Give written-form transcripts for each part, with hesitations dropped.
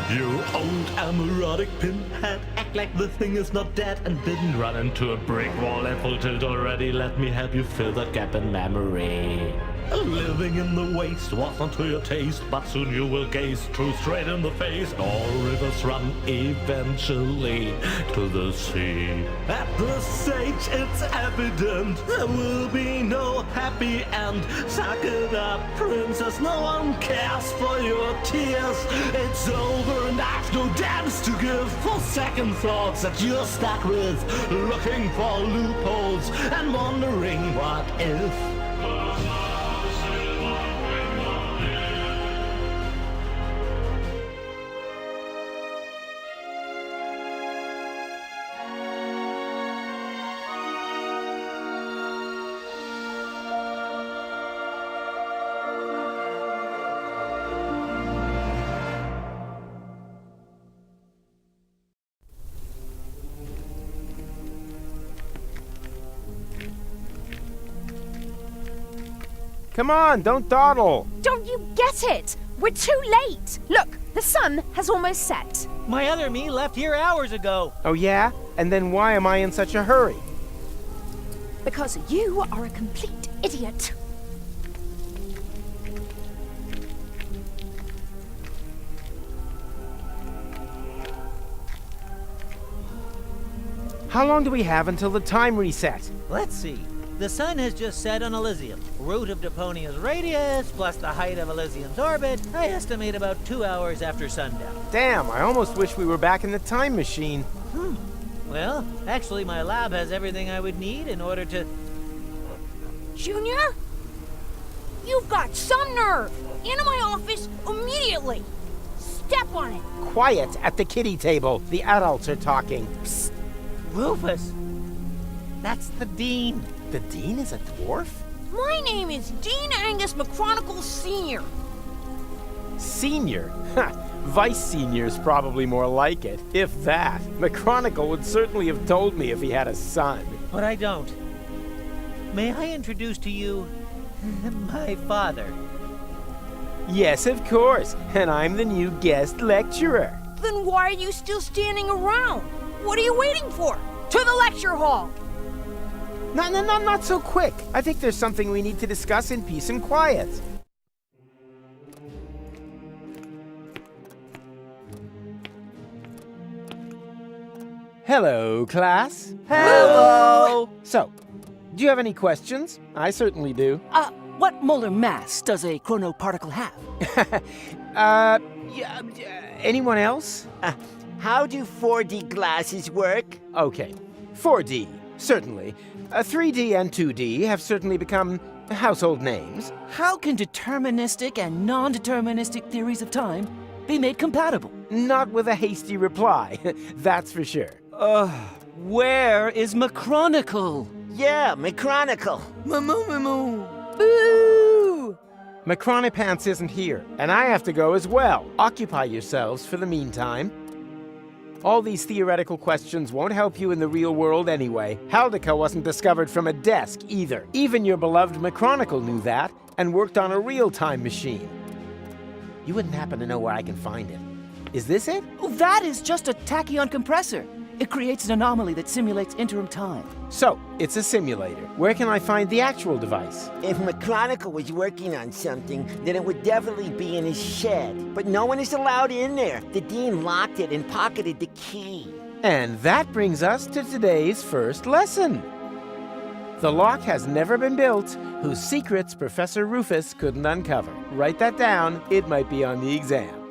You old erotic pinhead, act like the thing is not dead and didn't run into a brick wall at full tilt already. Let me help you fill that gap in memory. Living in the waste wasn't to your taste, but soon you will gaze truth straight in the face. All rivers run eventually to the sea. At this stage it's evident there will be no happy end. Suck it up, princess, no one cares for your tears. It's over and I've no damns to give for second thoughts that you're stuck with, looking for loopholes and wondering what if. Come on, don't dawdle. Don't you get it? We're too late. Look, the sun has almost set. My other me left here hours ago. Oh yeah? And then why am I in such a hurry? Because you are a complete idiot. How long do we have until the time reset? Let's see. The sun has just set on Elysium. Root of Deponia's radius, plus the height of Elysium's orbit, I estimate about 2 hours after sundown. Damn, I almost wish we were back in the time machine. Well, actually my lab has everything I would need in order to... Junior? You've got some nerve. Into my office immediately. Step on it. Quiet at the kiddie table. The adults are talking. Psst. Rufus! That's the dean. The dean is a dwarf? My name is Dean Angus McChronicle Sr. Senior? Ha! Vice Senior's probably more like it, if that. McChronicle would certainly have told me if he had a son. But I don't. May I introduce to you my father? Yes, of course. And I'm the new guest lecturer. Then why are you still standing around? What are you waiting for? To the lecture hall! No, not so quick. I think there's something we need to discuss in peace and quiet. Hello, class. Hello! So, do you have any questions? I certainly do. What molar mass does a chronoparticle have? Anyone else? How do 4D glasses work? Okay, 4D, certainly. 3D and 2D have certainly become household names. How can deterministic and non-deterministic theories of time be made compatible? Not with a hasty reply, that's for sure. Where is McChronicle? Yeah, McChronicle. Boo! McChronipants isn't here, and I have to go as well. Occupy yourselves for the meantime. All these theoretical questions won't help you in the real world anyway. Haldeka wasn't discovered from a desk either. Even your beloved McChronicle knew that, and worked on a real time machine. You wouldn't happen to know where I can find it. Is this it? Oh, that is just a tachyon compressor. It creates an anomaly that simulates interim time. So, it's a simulator. Where can I find the actual device? If McChronicle was working on something, then it would definitely be in his shed. But no one is allowed in there. The dean locked it and pocketed the key. And that brings us to today's first lesson. The lock has never been built whose secrets Professor Ruфus couldn't uncover. Write that down. It might be on the exam.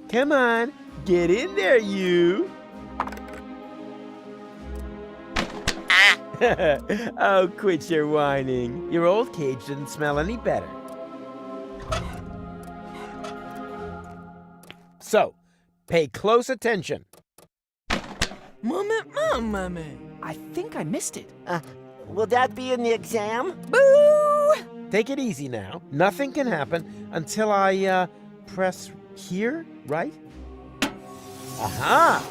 Come on, get in there, you. Oh, quit your whining. Your old cage didn't smell any better. So, pay close attention. I think I missed it. Will that be in the exam? Boo! Take it easy now. Nothing can happen until I, press here, right? Aha!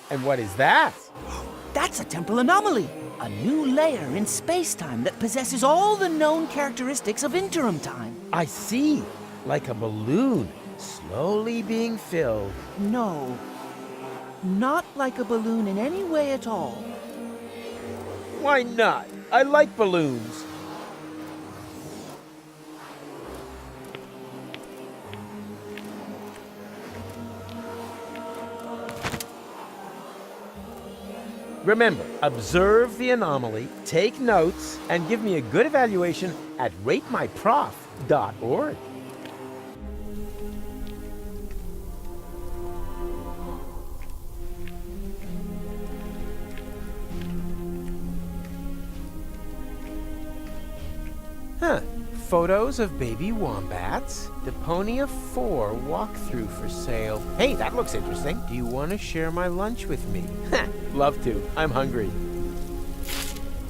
And what is that? That's a temporal anomaly. A new layer in space-time that possesses all the known characteristics of interim time. I see. Like a balloon, slowly being filled. No. Not like a balloon in any way at all. Why not? I like balloons. Remember, observe the anomaly, take notes, and give me a good evaluation at ratemyprof.org. Huh. Photos of baby wombats. Deponia 4 walkthrough for sale. Hey, that looks interesting. Do you want to share my lunch with me? Love to. I'm hungry.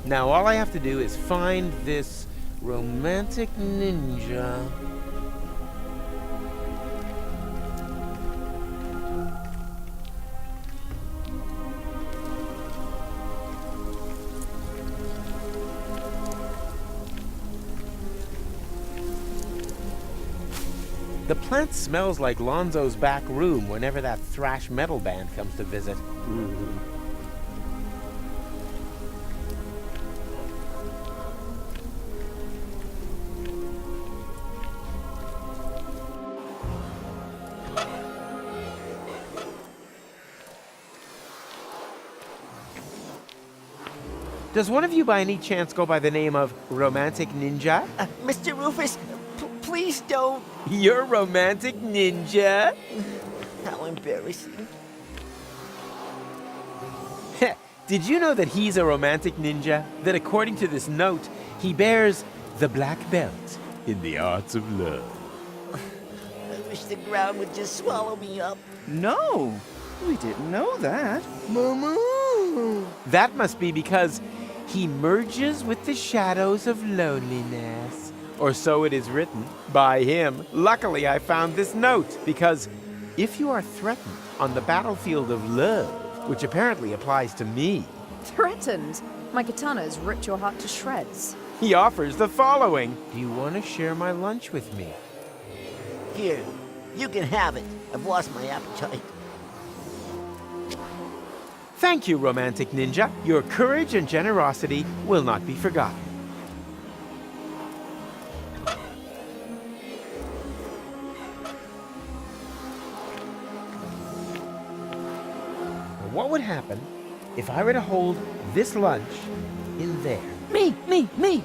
Now all I have to do is find this romantic ninja. The plant smells like Lonzo's back room whenever that thrash metal band comes to visit. Does one of you by any chance go by the name of Romantic Ninja? Mr. Rufus, please don't. You're Romantic Ninja? How embarrassing. Did you know that he's a romantic ninja? That according to this note, he bears the black belt in the arts of love. I wish the ground would just swallow me up. No, we didn't know that. Mama. That must be because he merges with the shadows of loneliness. Or so it is written by him. Luckily, I found this note because if you are threatened on the battlefield of love, which apparently applies to me, Threatened? My katana has ripped your heart to shreds. he offers the following. Do you want to share my lunch with me? Here, you can have it. I've lost my appetite. Thank you, Romantic Ninja. Your courage and generosity will not be forgotten. What would happen if I were to hold this lunch in there? Me!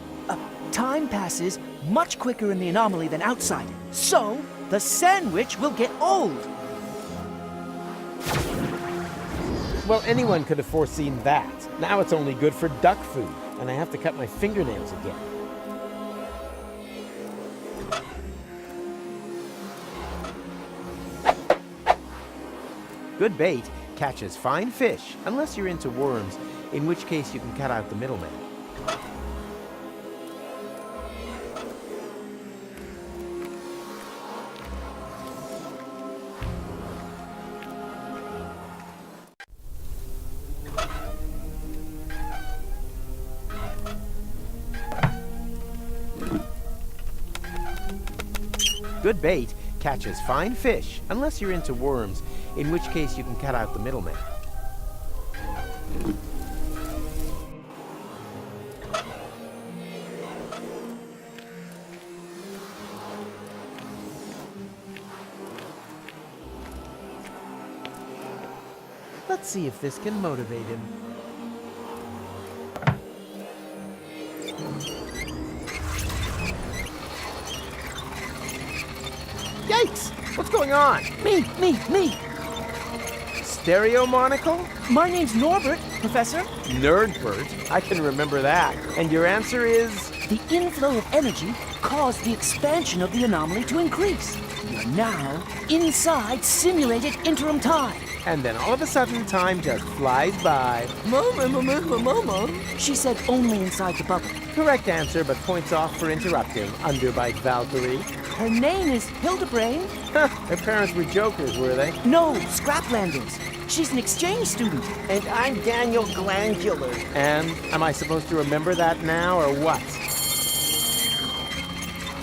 Time passes much quicker in the anomaly than outside, so the sandwich will get old. Well, anyone could have foreseen that. Now it's only good for duck food, and I have to cut my fingernails again. Good bait catches fine fish, unless you're into worms, in which case you can cut out the middleman. Good bait catches fine fish, unless you're into worms, in which case you can cut out the middleman. Let's see if this can motivate him. Yikes! What's going on? Me! Stereo monocle? My name's Norbert, Professor. Nerdbert? I can remember that. And your answer is? The inflow of energy caused the expansion of the anomaly to increase. You're now inside simulated interim time. And then all of a sudden, time just flies by. Mama. She said only inside the bubble. Correct answer, but points off for interrupting. Underbite Valkyrie. Her name is Hildebrain. Her parents were jokers, were they? No, Scraplanders. She's an exchange student. And I'm Daniel Glandular. And am I supposed to remember that now, or what?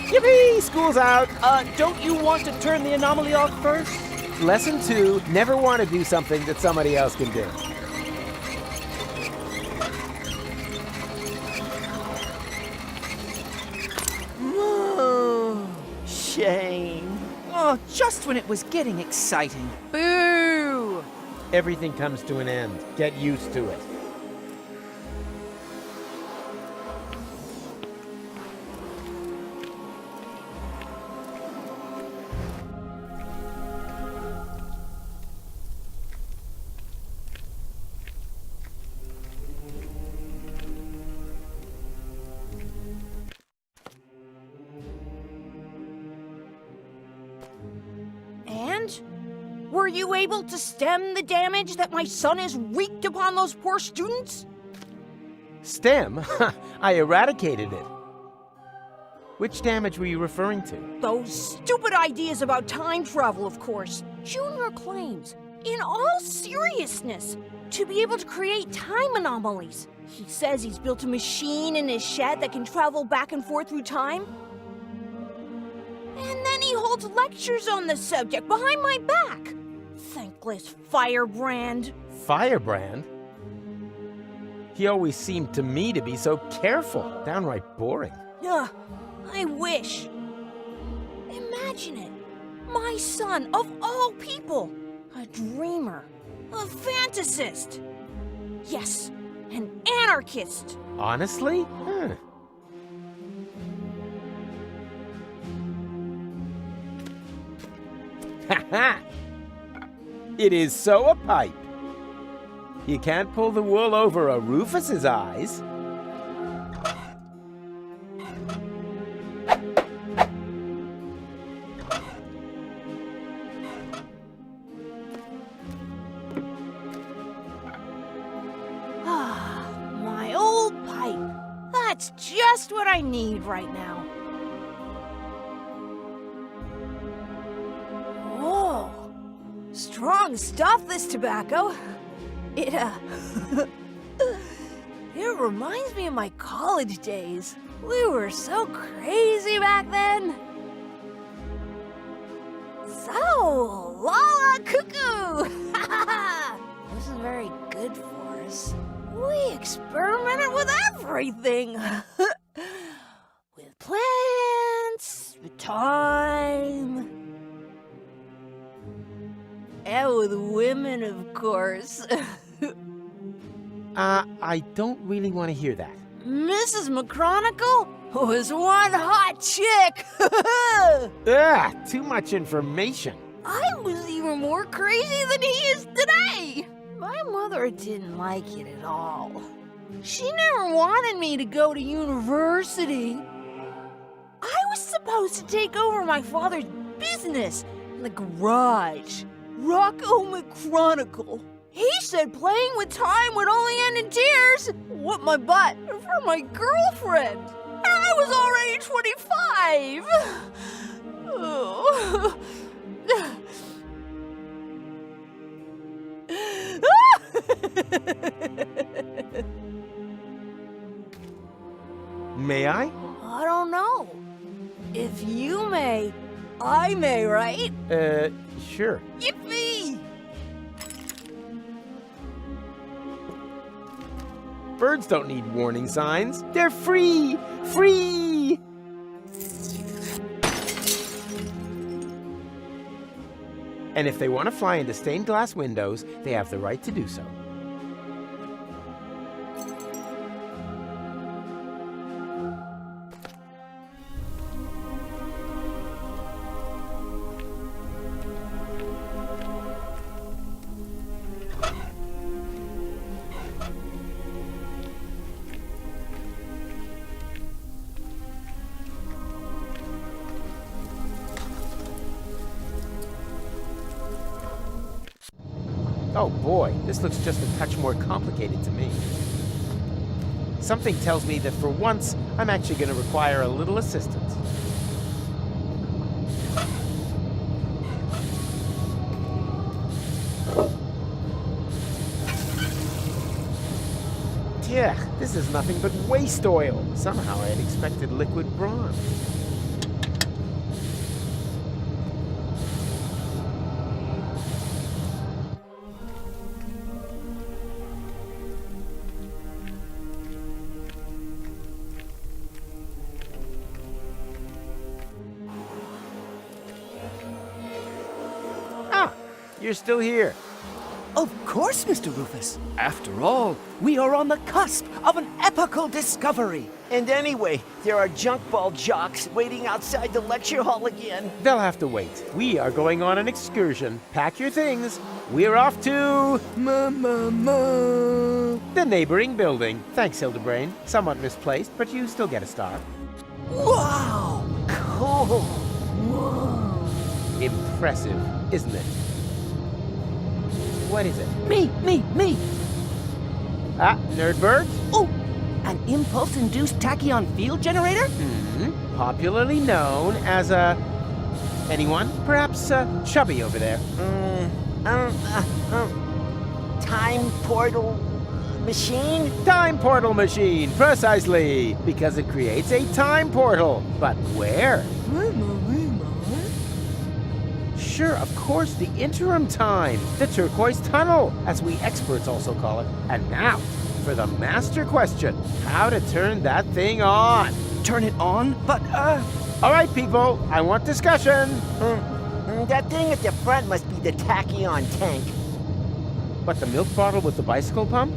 Yippee! School's out! Don't you want to turn the anomaly off first? Lesson 2, never want to do something that somebody else can do. Shame. Oh, just when it was getting exciting. Boo! Everything comes to an end. Get used to it. And? Were you able to stem the damage that my son has wreaked upon those poor students? Stem? I eradicated it. Which damage were you referring to? Those stupid ideas about time travel, of course. Junior claims, in all seriousness, to be able to create time anomalies. He says he's built a machine in his shed that can travel back and forth through time. And then he holds lectures on the subject behind my back. Thankless firebrand. Firebrand? He always seemed to me to be so careful. Downright boring. Ugh, I wish. Imagine it. My son, of all people. A dreamer. A fantasist. Yes, an anarchist. Honestly? Ha! It is so a pipe. You can't pull the wool over a Rufus's eyes. Ah, my old pipe. That's just what I need right now. Whoa. Strong stuff, this tobacco. It reminds me of my college days. We were so crazy back then. So, Lala Cuckoo! This is very good for us. We experimented with everything. With plants, with time, and with women, of course. I don't really want to hear that. Mrs. McChronicle was one hot chick. Too much information. I was even more crazy than he is today. My mother didn't like it at all. She never wanted me to go to university. I was supposed to take over my father's business in the garage. Rocco McChronicle. He said playing with time would only end in tears. What my butt for my girlfriend. And I was already 25. Oh. May I? I don't know. If you may, I may, right? Sure. Yippee! Birds don't need warning signs. They're free! Free! And if they want to fly into stained glass windows, they have the right to do so. Oh boy, this looks just a touch more complicated to me. Something tells me that for once, I'm actually going to require a little assistance. Yeah, this is nothing but waste oil. Somehow I had expected liquid bronze. Ah, you're still here. Of course, Mr. Rufus. After all, we are on the cusp of an epical discovery. And anyway, there are junk ball jocks waiting outside the lecture hall again. They'll have to wait. We are going on an excursion. Pack your things. We're off to... the neighboring building. Thanks, Hildebrain. Somewhat misplaced, but you still get a star. Wow! Cool. Impressive, isn't it? What is it? Me! Ah, Nerdbird? Oh! An impulse-induced tachyon field generator? Popularly known as a... anyone? Perhaps Chubby over there. Time portal machine? Time portal machine, precisely! Because it creates a time portal. But where? Sure, of course, the interim time, the turquoise tunnel, as we experts also call it. And now, for the master question, how to turn that thing on. Turn it on? But, All right, people, I want discussion. That thing at the front must be the tachyon tank. But the milk bottle with the bicycle pump?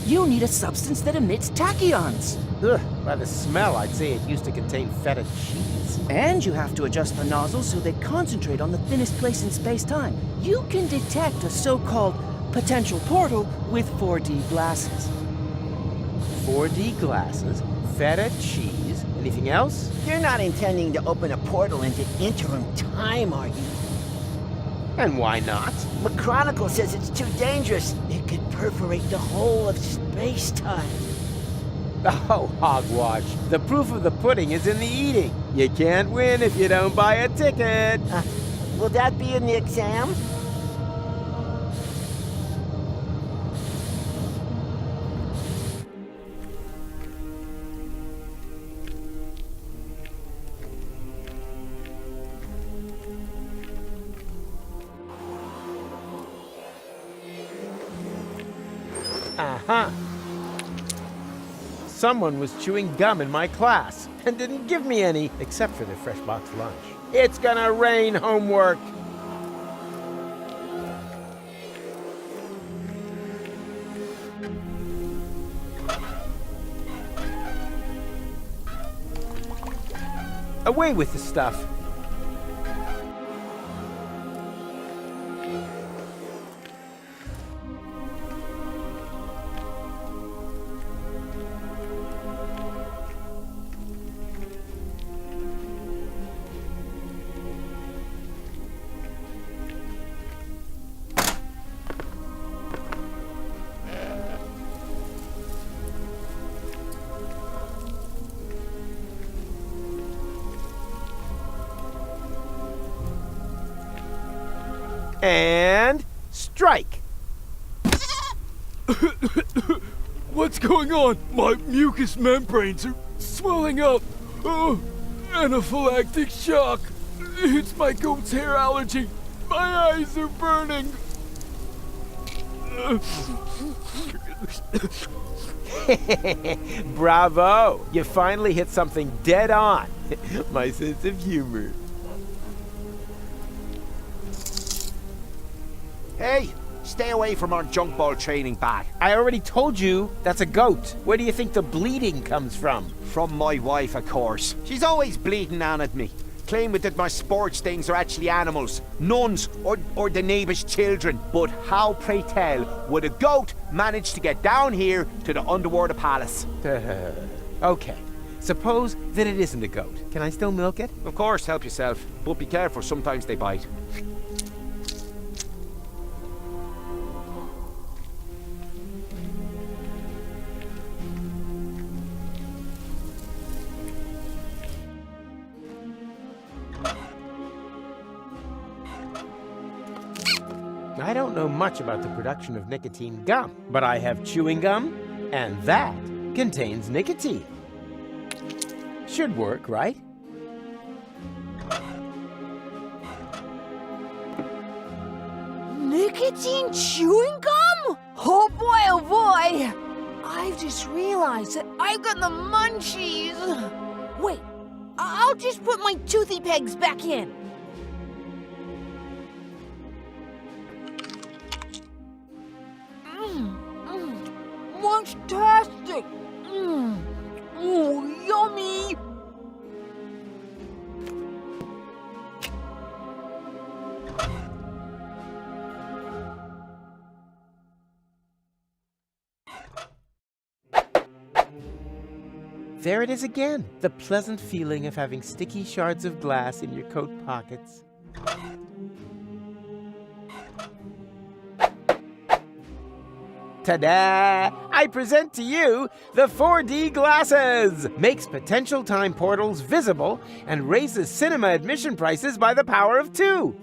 you need a substance that emits tachyons. Ugh, by the smell, I'd say it used to contain feta cheese. And you have to adjust the nozzles so they concentrate on the thinnest place in space-time. You can detect a so-called potential portal with 4D glasses. 4D glasses, feta cheese, anything else? You're not intending to open a portal into interim time, are you? And why not? McChronicle says it's too dangerous. It could perforate the whole of space-time. Oh, hogwash. The proof of the pudding is in the eating. You can't win if you don't buy a ticket. Will that be in the exam? Uh-huh. Someone was chewing gum in my class and didn't give me any, except for their fresh box lunch. It's gonna rain homework. Away with the stuff. And strike! What's going on? My mucous membranes are swelling up. Oh, anaphylactic shock. It's my goat's hair allergy. My eyes are burning. Bravo! You finally hit something dead on. My sense of humor. Hey, stay away from our junk ball training bag. I already told you that's a goat. Where do you think the bleeding comes from? From my wife, of course. She's always bleeding on at me, claiming that my sports things are actually animals, nuns, or the neighbour's children. But how, pray tell, would a goat manage to get down here to the underwater palace? Okay. Suppose that it isn't a goat. Can I still milk it? Of course, help yourself, but be careful, sometimes they bite. I don't know much about the production of nicotine gum, but I have chewing gum, and that contains nicotine. Should work, right? Nicotine chewing gum? Oh boy! I've just realized that I've got the munchies. Wait, I'll just put my toothy pegs back in. Munchtastic! Oh, yummy! There it is again, the pleasant feeling of having sticky shards of glass in your coat pockets. Ta-da! I present to you the 4D glasses! Makes potential time portals visible and raises cinema admission prices by the power of 2.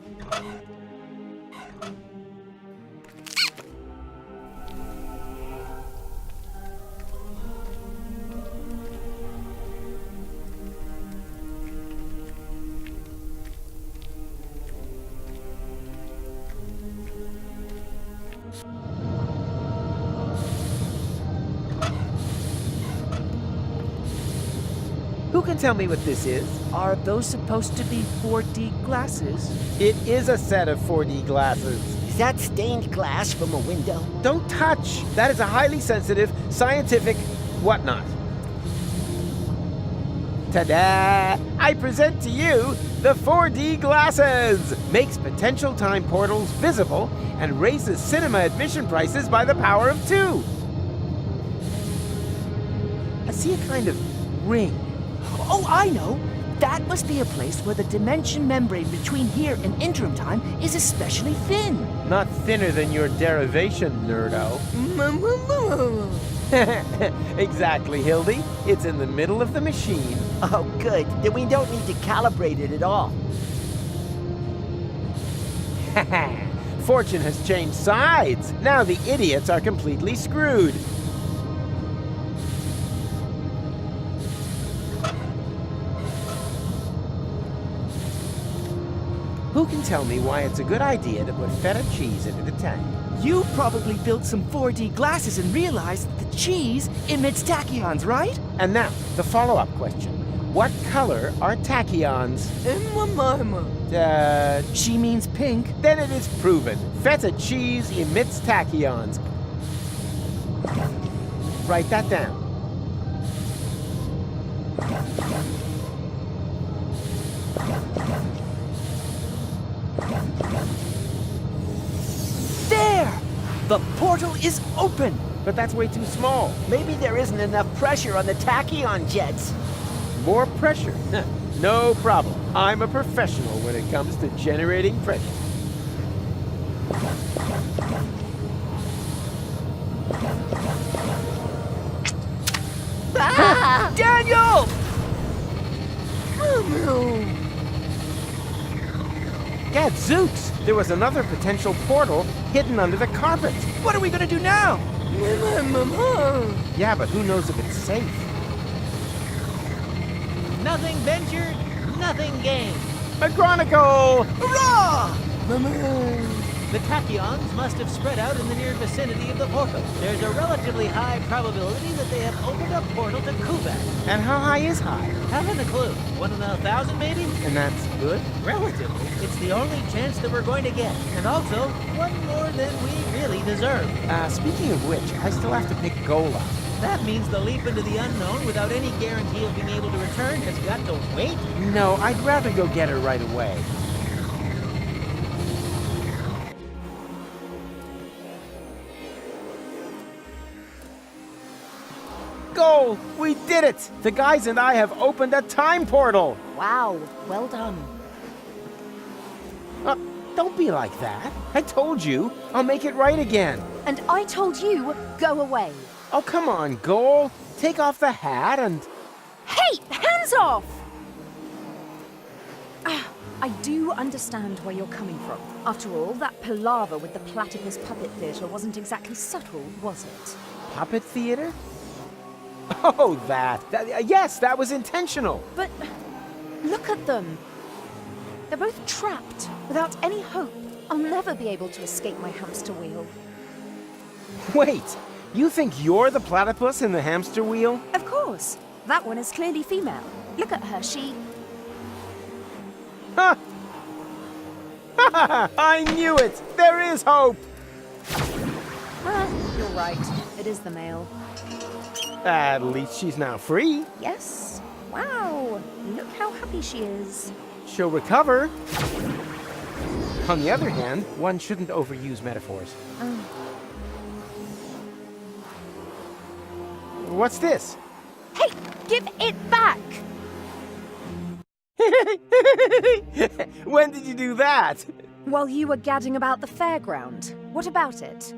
Who can tell me what this is? Are those supposed to be 4D glasses? It is a set of 4D glasses. Is that stained glass from a window? Don't touch! That is a highly sensitive, scientific whatnot. Ta-da! I present to you the 4D glasses! Makes potential time portals visible and raises cinema admission prices by the power of 2. I see a kind of ring. Oh, I know! That must be a place where the dimension membrane between here and interim time is especially thin. Not thinner than your derivation, nerdo. Exactly, Hildy. It's in the middle of the machine. Oh, good. Then we don't need to calibrate it at all. Fortune has changed sides. Now the idiots are completely screwed. Who can tell me why it's a good idea to put feta cheese into the tank? You probably built some 4D glasses and realized that the cheese emits tachyons, right? And now, the follow-up question. What color are tachyons? She means pink. Then it is proven. Feta cheese emits tachyons. Write that down. There! The portal is open! But that's way too small. Maybe there isn't enough pressure on the tachyon jets. More pressure? No problem. I'm a professional when it comes to generating pressure. Ah! Daniel! Gadzooks! There was another potential portal hidden under the carpet. What are we gonna do now? Yeah, but who knows if it's safe? Nothing ventured, nothing gained. McGronicle! Hurrah! The tachyons must have spread out in the near vicinity of the portal. There's a relatively high probability that they have opened a portal to Kubat. And how high is high? Haven't a clue. 1 in 1,000 maybe? And that's good? Relatively. It's the only chance that we're going to get. And also, one more than we really deserve. Speaking of which, I still have to pick Gola. That means the leap into the unknown without any guarantee of being able to return has got to wait. No, I'd rather go get her right away. Goal! We did it! The guys and I have opened a time portal! Wow, well done. Don't be like that. I told you. I'll make it right again. And I told you, go away. Oh, come on, Goal. Take off the hat and... Hey, hands off! I do understand where you're coming from. After all, that palaver with the platypus puppet theatre wasn't exactly subtle, was it? Puppet theater? Oh, yes, that was intentional. But look at them. They're both trapped, without any hope. I'll never be able to escape my hamster wheel. Wait, you think you're the platypus in the hamster wheel? Of course. That one is clearly female. Look at her, she... Ha! I knew it! There is hope! You're right. It is the male. At least she's now free. Yes. Wow. Look how happy she is. She'll recover. On the other hand, one shouldn't overuse metaphors. What's this? Hey, give it back! When did you do that? While you were gadding about the fairground. What about it?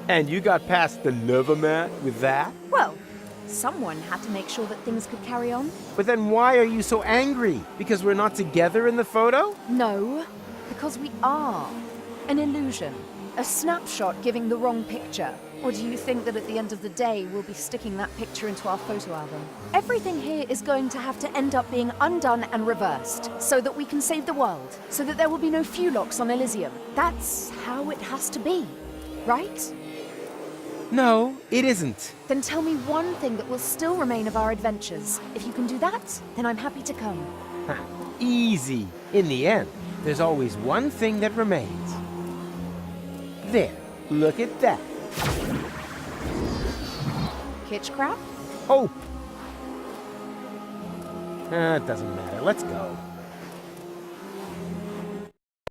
And you got past the lover mat with that? Well, someone had to make sure that things could carry on. But then why are you so angry? Because we're not together in the photo? No, because we are. An illusion. A snapshot giving the wrong picture. Or do you think that at the end of the day, we'll be sticking that picture into our photo album? Everything here is going to have to end up being undone and reversed, so that we can save the world, so that there will be no Fulocks on Elysium. That's how it has to be, right? No, it isn't. Then tell me one thing that will still remain of our adventures. If you can do that, then I'm happy to come. Easy. In the end, there's always one thing that remains. There, look at that. Kitsch crab? Hope. It doesn't matter. Let's go.